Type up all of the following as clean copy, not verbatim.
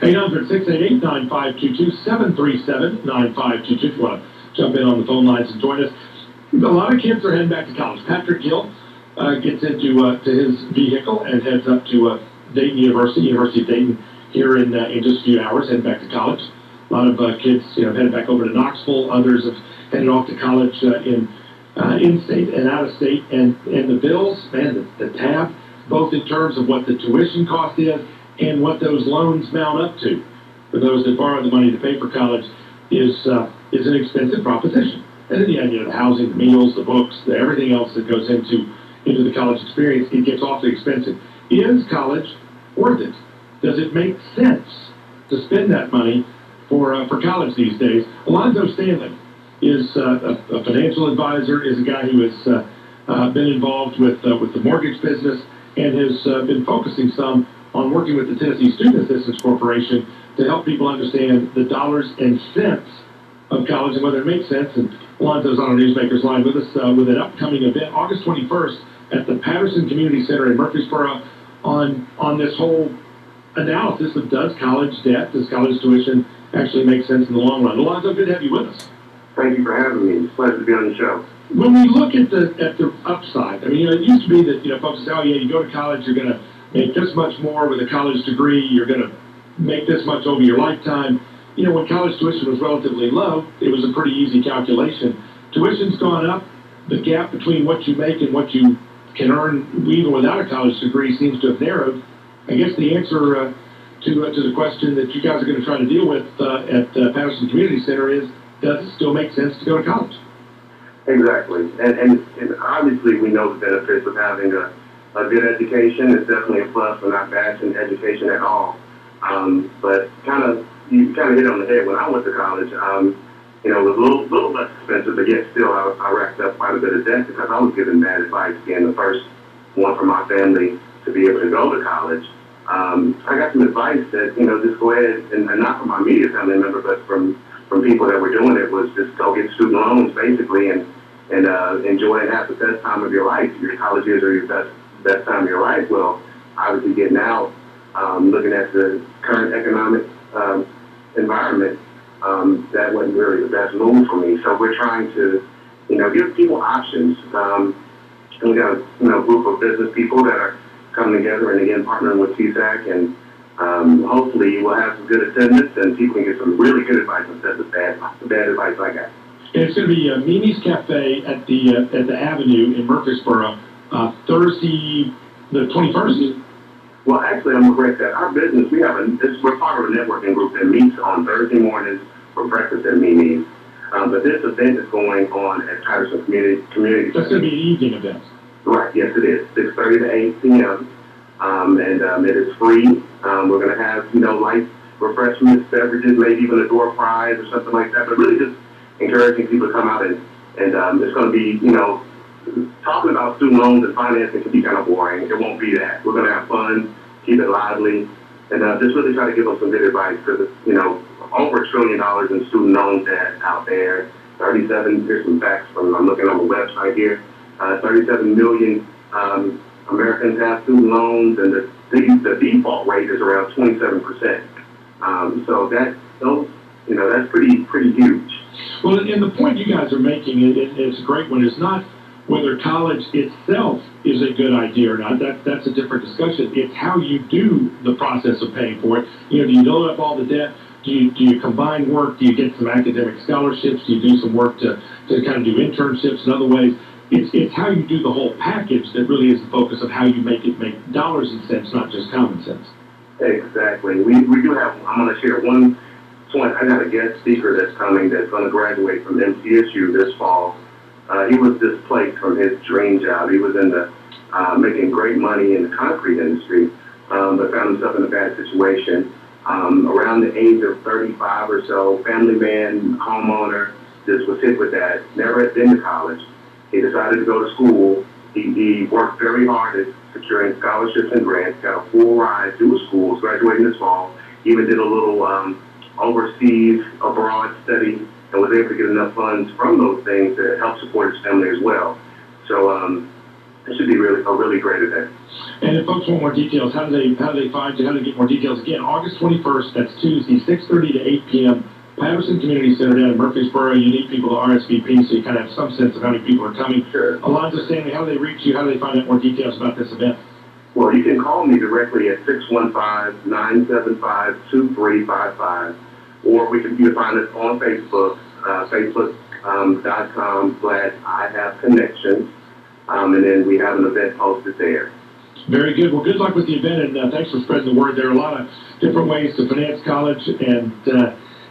800-688-9522, 737-9522. If you want to jump in on the phone lines and join us. A lot of kids are heading back to college. Patrick Gill gets into to his vehicle and heads up to Dayton University of Dayton, here in just a few hours, heading back to college. A lot of kids, headed back over to Knoxville. Others have headed off to college in-state and out-of-state. And the bills, man, the tab, both in terms of what the tuition cost is and what those loans mount up to for those that borrow the money to pay for college is an expensive proposition. And then the housing, the meals, the books, everything else that goes into the college experience, it gets awfully expensive. Is college worth it? Does it make sense to spend that money for college these days? Alonzo Stanley is a financial advisor, is a guy who has been involved with the mortgage business and has been focusing some on working with the Tennessee Student Assistance Corporation to help people understand the dollars and cents of college and whether it makes sense. And Alonzo's on our Newsmakers line with us with an upcoming event, August 21st, at the Patterson Community Center in Murfreesboro on this whole analysis of does college debt, does college tuition actually make sense in the long run. Alonzo, good to have you with us. Thank you for having me. It's a pleasure to be on the show. When we look at the upside, it used to be that folks say, oh yeah, you go to college, you're going to make this much more with a college degree, you're going to make this much over your lifetime. When college tuition was relatively low, it was a pretty easy calculation. Tuition's gone up. The gap between what you make and what you can earn even without a college degree seems to have narrowed. I guess the answer to the question that you guys are going to try to deal with at Patterson Community Center is, does it still make sense to go to college? Exactly. And obviously we know the benefits of having a good education. It's definitely a plus. We're not bashing education at all. But you kind of hit on the head. When I went to college, it was a little less expensive, but yet still I racked up quite a bit of debt because I was given bad advice, being the first one from my family to be able to go to college. I got some advice that, just go ahead, and not from my immediate family member, but from people that were doing it, was just go get student loans, basically, and enjoy and have the best time of your life. Your college years are your best time of your life. Well, obviously getting out, looking at the current economic environment, that wasn't really the best move for me. So we're trying to, give people options. And we got a group of business people that are coming together and again partnering with TSAC, and hopefully we'll have some good attendance and people can get some really good advice instead of the bad advice I got. And it's going to be Mimi's Cafe at the Avenue in Murfreesboro, Thursday the 21st. Well, actually, I'm going to correct that. Our business, we're part of a networking group that meets on Thursday mornings for breakfast at Mimi's. But this event is going on at Patterson Community Center. That's going to be an evening event. Right, yes it is, 6:30 to 8 p.m. And it is free. We're going to have, light refreshments, beverages, maybe even a door prize or something like that. But really just encouraging people to come out and it's going to be, talking about student loans and financing can be kind of boring. It won't be that. We're going to have fun, keep it lively, and just really try to give them some good advice because, over $1 trillion in student loan debt out there. 37, here's some facts I'm looking on the website here. 37 million Americans have student loans, and the default rate is around 27%. So that's pretty huge. Well, and the point you guys are making, it's a great one, is not whether college itself is a good idea or not. That's a different discussion. It's how you do the process of paying for it. Do you build up all the debt? Do you combine work? Do you get some academic scholarships? Do you do some work to kind of do internships and other ways? It's how you do the whole package that really is the focus of how you make dollars and cents, not just common sense. Exactly. We do have, I'm going to share one point. I got a guest speaker that's coming that's going to graduate from MTSU this fall. He was displaced from his dream job. He was in the making great money in the concrete industry, but found himself in a bad situation. Around the age of 35 or so, family man, homeowner, just was hit with that. Never had been to college. He decided to go to school. He worked very hard at securing scholarships and grants, got a full ride through schools, graduating this fall. He even did a little overseas, abroad study, and was able to get enough funds from those things to help support his family as well. So it should be a really great event. And if folks want more details, how do they find you? How do they get more details? Again, August 21st, that's Tuesday, 6:30 to 8 p.m. Patterson Community Center down in Murfreesboro. You need people to RSVP so you kind of have some sense of how many people are coming. Sure. Alonzo, Stanley, how do they reach you? How do they find out more details about this event? Well, you can call me directly at 615-975-2355, or you can find us on Facebook, facebook.com/IHaveConnections, and then we have an event posted there. Very good. Well, good luck with the event, and thanks for spreading the word. There are a lot of different ways to finance college, and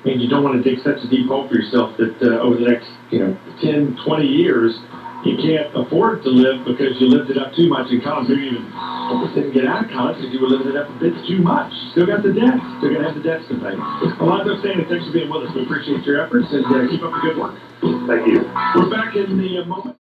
you don't want to dig such a deep hole for yourself that over the next 10, 20 years, you can't afford to live because you lived it up too much in college. Maybe even almost didn't get out of college because you were living it up a bit too much. Still got the debts. Still going to have the debts to pay. Alonzo, Stanley, thanks for being with us. We appreciate your efforts, and keep up the good work. Thank you. We're back in the moment.